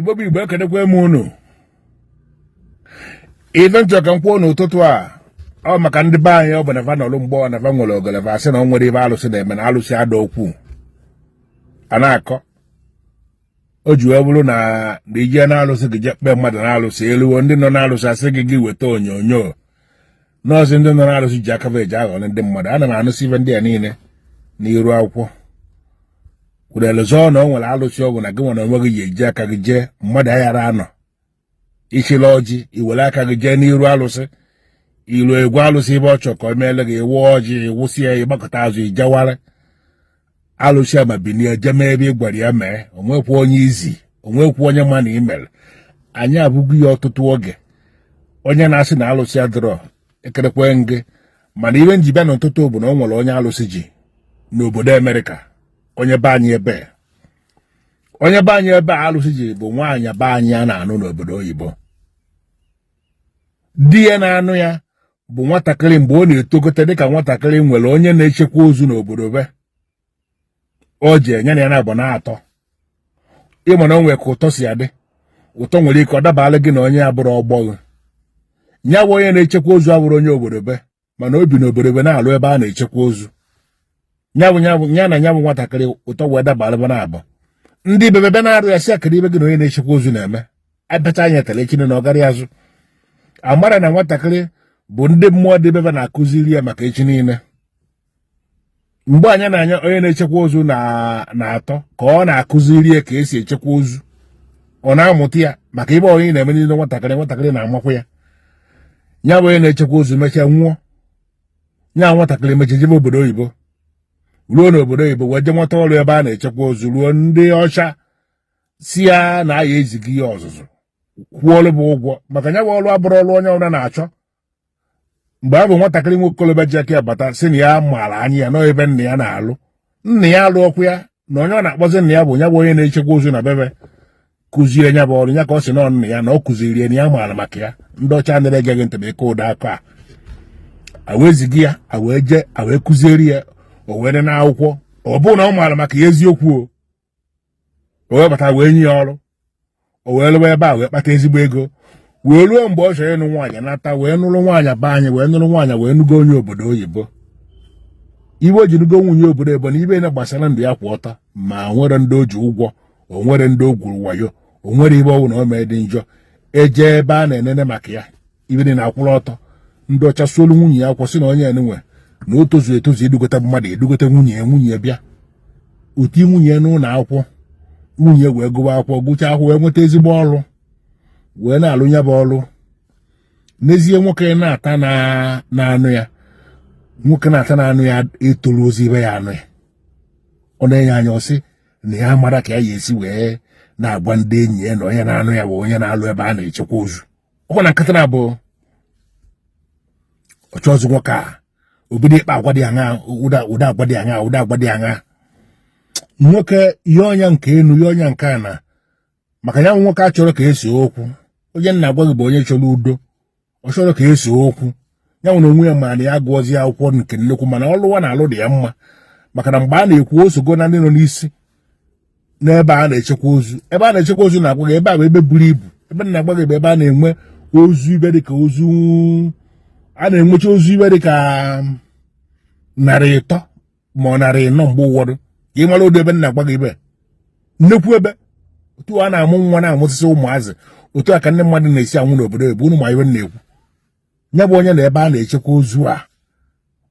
Igbo bụ Igbo ekedekwa m unu. Ife nchọ ka m kwuo n'ụtụtụ a ọ maka ndị be anyị ọ bụ na fa nọlụ mgbọ na fa nwere ogologo asị na ọ nwere ibe alụsị na-eme na alụsị ada okwu a na-akọ o ji wee bụrụ na ije na-alụsị gị je kpee mmadụ na-alụsị eluwo ndị nọ na-alụsị asị gị weta onyonyo nọọsụ ndị nọ na-alụsị ji aka eji aghọ ndị mmadụ. Ana m anụsị ife ndị a niile n'iru akwụkwọ kwurelezọ na ọ nwere alụsị ọgwụ na gị nwere onwe gị ji eji aka gị jee mmadụ aghara anọ ichila ọjị iwere aka gị jee n'iru alụsị ilu egwu alụsị ebe ọ chọ ka o meele gị iwu ọjị iwụsị ya ịgbakọta azụ ijewara alụsị ama binie jeme ebe ị gwara ya mee onwekwa onye izi onwekwa onye ma na imere. Anyị abụghị ya ọtụtụ oge onye na-asị na alụsị adịrọ ekerekwe ngị mana iwe nji bịa n'ụtụtụ bụ na o nwere onye alụsị ji n'obodo Amerịka onye be anyị ebe alụsị ji bụ nwaanyị be anyị a na-anụ n'obodo oyibo. Di ya na-anụ ya bụ nwatakịrị mgbe ọ na-etogote dịka nwatakịrị nwere onye na-echekwa ozu n'obodo be o ji enye na ya na-abụ na-atọ ịma na o nwere ka ụtọ si adị ụtọ nwere ike ọ dabala gị na onye abụrụ ọgbọghọ nya bụ onye na-echekwa ozu abụrụ onye obodo be mana obi n'obodo be na-alụ ebe a na-echekwa ozu nya na nya bụ nwatakịrị ụtọ wee dabara ebe na-abụ ndị bebe na-arụ ya si akara ibe gị na onye na-echekwa ozu na-eme abacha anya telechine na ọgarị azụ amara na nwatakịrị bụ ndị mmụọ dị bebe na-akụziri ya maka echi niile. Mgbe anya na anya onye na-echekwa ozu na-atọ ka ọ na-akụziri ya ka esi echekwa ozu ọ na-amụta ya maka ibe onye na-eme niile nwatakịrị na-amakwa ya nya bụ onye na-echekwa ozu mechaa nwụọ nya nwatakịrị mechaa jebe obodo oyibo ruo n'obodo oyibo wee je nweta ọrụ ebe a na-echekwa ozu ruo ndị ọcha si ya na aya eziga ihe ọzụzụ kwuo ọrụ bụ ụgwọ maka nya bụ ọrụ abụrụ ọrụ onye ọbụla na-achọ. Mgbe a bụ nwatakịrị nwoke okolobịa ji aka ya bata sị na ya maara anya ya nọ ebe nna ya na-alụ nna ya alụ ọkụ ya na onye ọ na-akpọzi nna ya bụ nya bụ onye na-echekwa ozu na bebe kụziere nya bụ ọrụ ya ka ọ sị nọ nna ya na ọ kụziri ya na ya maara maka ya. Ndị ọcha anaghị egeghị ntị ma eke ụda aka a wee ziga ya a wee jee a wee kụziere ya o were n'akwụkwọ ọ bụrụ na ọ maara maka ya eziokwu o wee bata wee nye ya ọrụ o wee lụwa ebe a wee kpata ezigbo ego wee ruo mgbe ọ chọrọ ịnụ nwaanyị nata wee nụrụ nwaanyị be anyị wee nụrụ nwaanyị wee nugo onye obodo oyibo. Iwe o ji nugo nwunye obodo oyibo na ibe na gbasara ndụ ya kwụ ọtọ ma nwere ndị o ji ụgwọ o nwere ndị o gwuru wayo o nwere ibe ọnwụ na o mee dị njọ eje ebe a na-enene maka ya ibe dị na-akwụrụ ọtọ ndị ọcha suolu nwunye ya kwụsị na onye enwe na o tozu etozu idugote mmadụ edugote nwunye bịa uti nwunye n'ụlọ akwụkwọ nwunye wee gụwa akwụkwọ gụchaa akwụkwọ wee nweta ezigbo ọrụ wee na-alụ ya bụ ọrụ n'ezie nwoke na-ata na-anụ ya nwoke na-ata na-anụ ya etoru ozi ibe ya anụ ya ọ na-enye anya ọsị na ya mara ka ya esi wee na-agwa ndị enyi ya na onye na-anụ ya bụ onye na-alụ ebe a na-echekwa ozu ọ na nkịta na abụ ọchọ ọzọ nwoke a obido ịkpa agwa dị aṅa ụda agwa dị aṅa nwoke ihe ọnya nke enu ihe ọnya nke a na maka ya nwoke a chọrọ ka esi okwu onye nna agwa gị bụ onye chọrọ udo ọ chọrọ ka esi okwu ya nwere onwe ya ma na ya gụọzi akwụkwọ nke nnekwu mana ọlụwa na alụ dị ya mma maka na mgbe a na-ekwu osogo na ndị nọ n'isi n'ebe a na-echekwa ozu ebe a na-echekwa ozu na-agwa gị ebe a bụ ebe buru ibu ebe na-agwa gị bụ ebe a na-enwe ozu ibe dịka ozu a na-enwecha ozu ibe dịka 300 ma ọ 400 mgbe ụfọdụ ka ị mara ụdị ebe na-agwa gị ebe nnekwu ebe otu a na-amụ nwa na-amụsịsị ụmụazị otu a ka ndị mmadụ na-esi anwụ n'obodo ebe unu ma ibe na-ekwu nya bụ onye na ebe a na-echekwa ozu a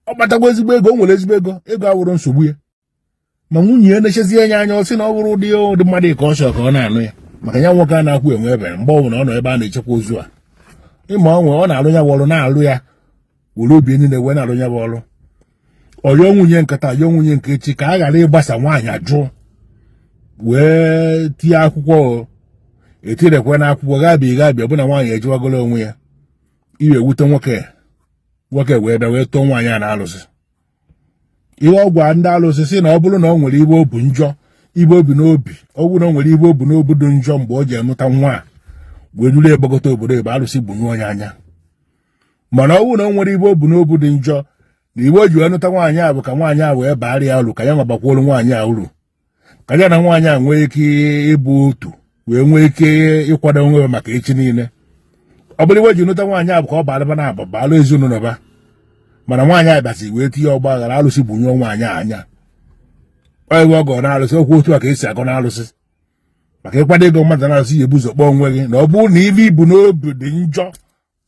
ọ kpatakwa ezigbo ego o nwere ezigbo ego awụrụ nsogbu ya ma nwunye ya na-echezie anya anya ọ sị na ọ bụrụ ụdị mmadụ ka ọ chọrọ ka ọ na-anụ ya maka ya nwoke a na-akwụ enwe ebe mgbe ọ bụla ọ nọ ebe a na-echekwa ozu a ịma ọ na-alụ ya bụ ọrụ na-alụ ya were obi niile wee na-alụ ya bụ ọrụ ọyọọ nwunye nkata yọọ nwunye nke echi ka a ghara ịgbasa nwaanyị ajụ wee tie akwụkwọ etirekwe n'akwụkwọ gabịa bụ na nwaanyị ejiwagolo onwe ya iwe ewute nwoke wee bịa wee tụọ nwaanyị a na-alụsị ihe ọgwa ndị alụsị si na ọ bụrụ na ọ nwere ibe obu njọ ibe obi n'obi ọ bụrụ na ọ nwere ibe obu n'obi dị njọ mgbe ọ ji enụta nwa a wee duru egbogota obodo ebe alụsị gbunye onye anya mana ọ bụrụ na ọ nwere ibe obu n'obi dị njọ na iwe o ji wee nụta nwaanyị a bụ ka nwaanyị a wee baara ya uru ka ya nwabakwuolu nwaanyị a uru ka ya na nwaanyị a nwee ike ịbụ otu wee nwee ike ịkwado onwe maka echi niile. Ọ bụrụ iwe ji nụta nwaanyị a bụ ka ọ balaba na abụ balụ ezinụlọ ba, mana nwaanyị a bịasị wee tinye ọgba aghara alụsị bụ nye nwaanyị anya. Ọ iwe ọgọ na alụsị okwu otu a ka esi agọ na alụsị maka ịkwado ego mmadụ na alụsị ya ebuzo kpọọ onwe gị na ọ bụrụ na ibe ibu n'obi dị njọ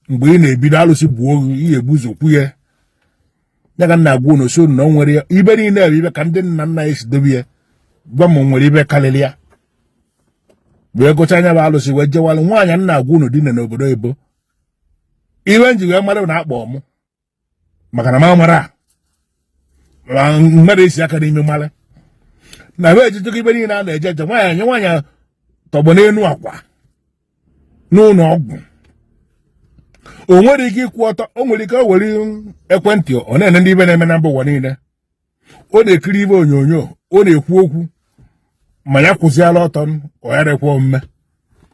mgbe ị na-ebido alụsị bụ oge ihe ebuzo kwu ya. Ya ka nna agwa unu so na o nwere ibe niile ebe ibe ka ndị nna nna ya si dobe ya gwa m nwere ibe karịrị ya wee gụcha anya bụ alụsị wee jewalụ nwaanyị nna agwa unu dina n'obodo Ebo. Iwe nji wee mara na akpọ mụ maka na ma mara mmadụ esi aka n'ime mara na be ejijego ibe niile a na-eje eje nwaanyị nye nwaanyị tọgbọ n'elu akwa n'ụlọ ọgwụ. O nwere ike ịkwụ ọtọ, o nwere ike o were ekwentị ọ na-ene ndị ibe na-eme na mba ụwa niile, ọ na-ekiri ibe onyonyo, ọ na-ekwu okwu ma ya kwụziala ọtọ ọ ya rekwa omume.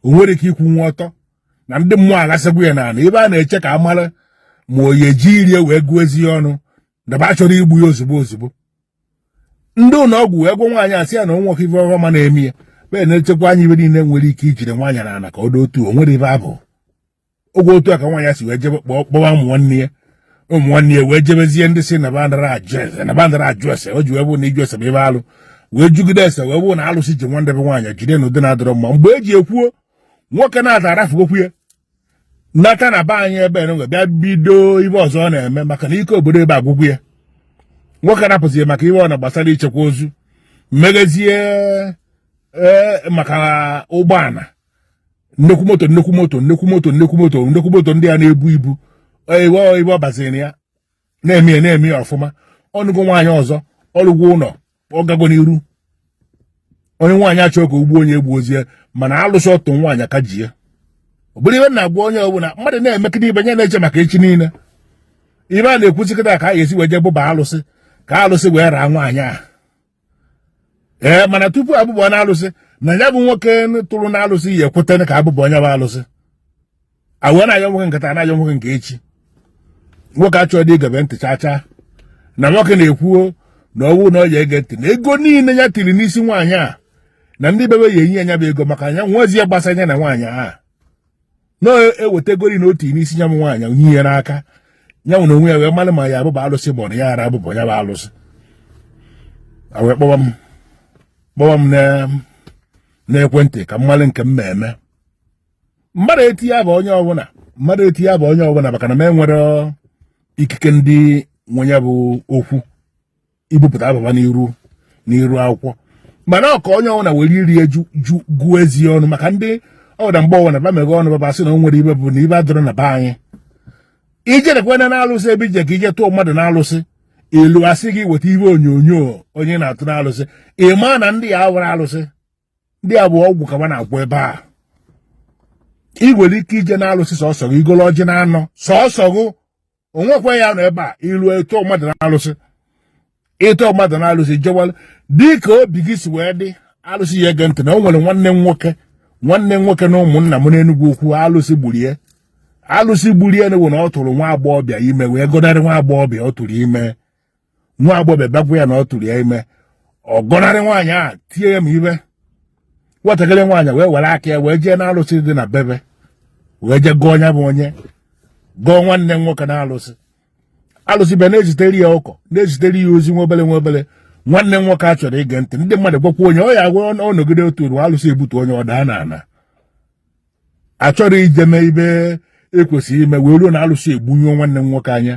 O nwere ike ikwu nwa ọtọ na ndị mmụọ aghasịgwu ya n'ala ebe a na-eche ka amara ma o yeji irie wee gụọ ezi ọnụ daba achọrọ igbu ya ozugbo ozugbo. Ndị ụlọ ọgwụ wee gwa nwaanyị asị ya na o nwoke ife ọma na-eme ya bee na-echekwa anya ibe niile nwere ike ijide nwaanyị n'ala ka ọ dị otu o nwere ibe abụ. Oge otu a ka nwaanyị si wee jebe kpọwa ụmụ nwanne ya wee jebezie ndị si na bandara ajụ ese o ji wee bụ na iju ese bụ ebe alụ wee jugide ese wee bụ na alụsị ji nwa ndebe nwaanyị jide n'ụdị na-adọrọ mma. Mgbe eji ekwuo nwoke na-ata arafugokwu ya nata na be anyị ebe nwe bịa bido ibe ọzọ ọ na-eme maka na ike obodo ebe agwụgwụ ya. Nwoke rapụzie maka ibe ọ na gbasara ichekwa ozu mmegezie maka ụgbọala nnekwu moto ndị a na-ebu ibu ibe ọ baziri ya na-eme ya ọfụma. Ọnụgo nwaanyị ọzọ ọlụgwo ụlọ ọ gago n'iru onye nwaanyị achọ ka ugbo onye egbu ozie mana alụsị ọtụ nwaanyị aka ji ya. Ọ bụrụ ibe na-agwa onye ọbụla mmadụ na-emekide ibe nye na-eche maka echi niile. Ibe a na-ekwusikịta ka a ga-esi wee je bụba alụsị ka alụsị wee raa nwaanyị a. Mana tupu abụbọ na alụsị na ya bụ nwoke tụrụ na alụsị ya ekwetene ka abụbọ onye bụ alụsị awe na ya nwoke nkata na ya nwoke nke echi. Nwoke achọrọ dị igebe ntị chacha na nwoke na-ekwuo na ọwụ na ọ ya ege ntị na ego niile ya tiri n'isi nwaanyị a na ndị bebe ya enye ya bụ ego maka ya nwezi ya gbasanya na nwaanyị a na-eweta ego na otu n'isi ya bụ nwaanyị onye ya n'aka ya nwere onwe ya wee mara ma ya abụba alụsị bụ na ya ara abụbọ ya bụ alụsị. Wee kpọwa m n'ekwentị ka mmalị nke m na-eme. Mmadụ eti ya bụ onye ọbụla maka na m enwere ikike ndị nwe ya bụ okwu ibupụta ababa n'iru akwụkwọ mana ọka onye ọbụla were iri eju gụọ ezi ọnụ maka ndị ọbụla mgbe ọbụla ba meghe ọnụ baba sị na o nwere ibe bụ na ibe adọrọ na be anyị. Ije dekwana na alụsị ebe ije ka ije tụọ mmadụ na alụsị elu asị gị weta ibe onyonyo onye na-atụ na alụsị ịma na ndị ya awara alụsị ndị a bụ ọgwụ ka na-agwọ ebe a. Ị nwere ike ije na alụsị sọsọ gị igolo ọjị na anọ sọsọ gị onwekwe ya nọ ebe a ilu eto mmadụ na alụsị ịtọ mmadụ na alụsị jewal dịka obi gị si wee dị alụsị ya ege ntị na o nwere nwanne m nwoke na ụmụnna m n'Enugwu Ukwu alụsị gburie na ewu na ọ tụrụ nwa agbọghọbịa ime wee gọnarị nwa agbọghọbịa ọ tụrụ ime. Nwa agbọghọbịa bagwa ya na ọ tụrụ ya ime ọ gọnarị nwaanyị a tie ya ma ibe. Nwatakịrị nwaanyị wee were aka ya wee jee na alụsị dị na bebe wee jee gọọ ya bụ onye gọọ nwanne m nwoke na alụsị bịa na-ezitere ya ụkọ na-ezitere ya ozi nwobele nwanne m nwoke a chọrọ ige ntị ndị mmadụ gwakwa onye ọ ya agwa ọnọgide otu uru alụsị ebutu onye ọ daa n'ala achọrọ ije mee ibe ekwesịrị ime wee ruo na alụsị egbunye nwanne m nwoke anya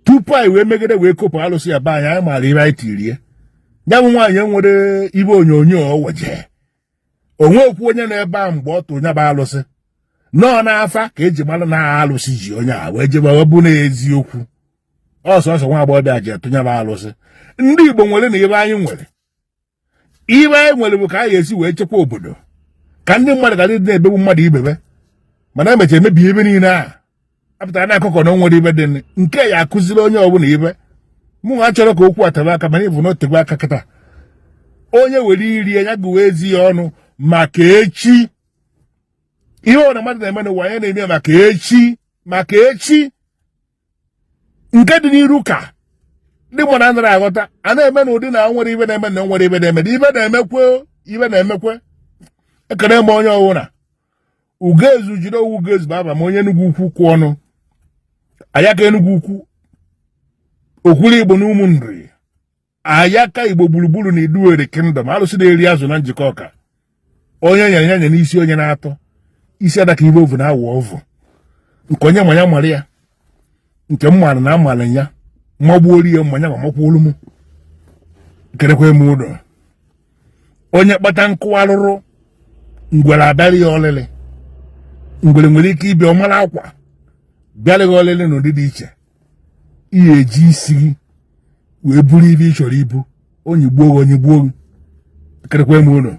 tupu anyị wee megide wee kopụ alụsị ya be anyị maara ibe anyị tirie ya bụ nwaanyị nwere ibe onyonyo o weje onwe okwu onye na-ebe a mgbe ọ tụrụ nya bụ alụsị nọọ n'afa ka eji mara na alụsị ji onye a wee jebe wee bụ n'eziokwu ọsọsọ nwa agbọghọbịa ji atụnya bụ alụsị. Ndị Igbo nwere na ibe anyị nwere bụ ka anyị esi wee chekwa obodo ka ndị mmadụ ga dị na-ebegbu mmadụ ibebe mana emecha emebi ebe niile a apụtara na akụkọ na o nwere ibe dị nke ya akụziri onye ọbụla ibe mụ ha chọrọ ka okwu ataba aka mana ịbụ na otegbe aka kịta onye were iri ya gụwa ezi ya ọnụ maka echi ihe ọbụla mmadụ na-eme n'ụwa anyị na-eme maka echi nke dị n'iru ka ndị mmadụ anaghị aghọta a na-eme na ụdị na nwere ibe na-eme na nwere ibe na-eme ibe na-emekwe ekene m onye ọwụna Ugezu jide owu Ugezu baba ma onye Enugu Ukwu kwụ ọnụ Ayaka Enugu Ukwu Okwulu Igbo na Ụmụnri Ayaka Igbo gburugburu na Iduere Kingdom alụsị na-eri azụ na njikọ ọka onye nyere ya nye n'isi onye na-atọ isi adaka ibe ovu na-awụ ovu nke onye manya mara ya nke mmadụ na amala ya magbuori ya mmanya ma makwuolu m kerekwe m ụdọ onye kpata nkụ alụrụ ngwere abịarị ya ọlịlị ngwere nwere ike ịbịa ọmara akwa bịarị ya ọlịlị n'ụdị dị iche ihe eji isi gị wee buru ibe ị chọrọ ibu onye gbuo kerekwe m ụdọ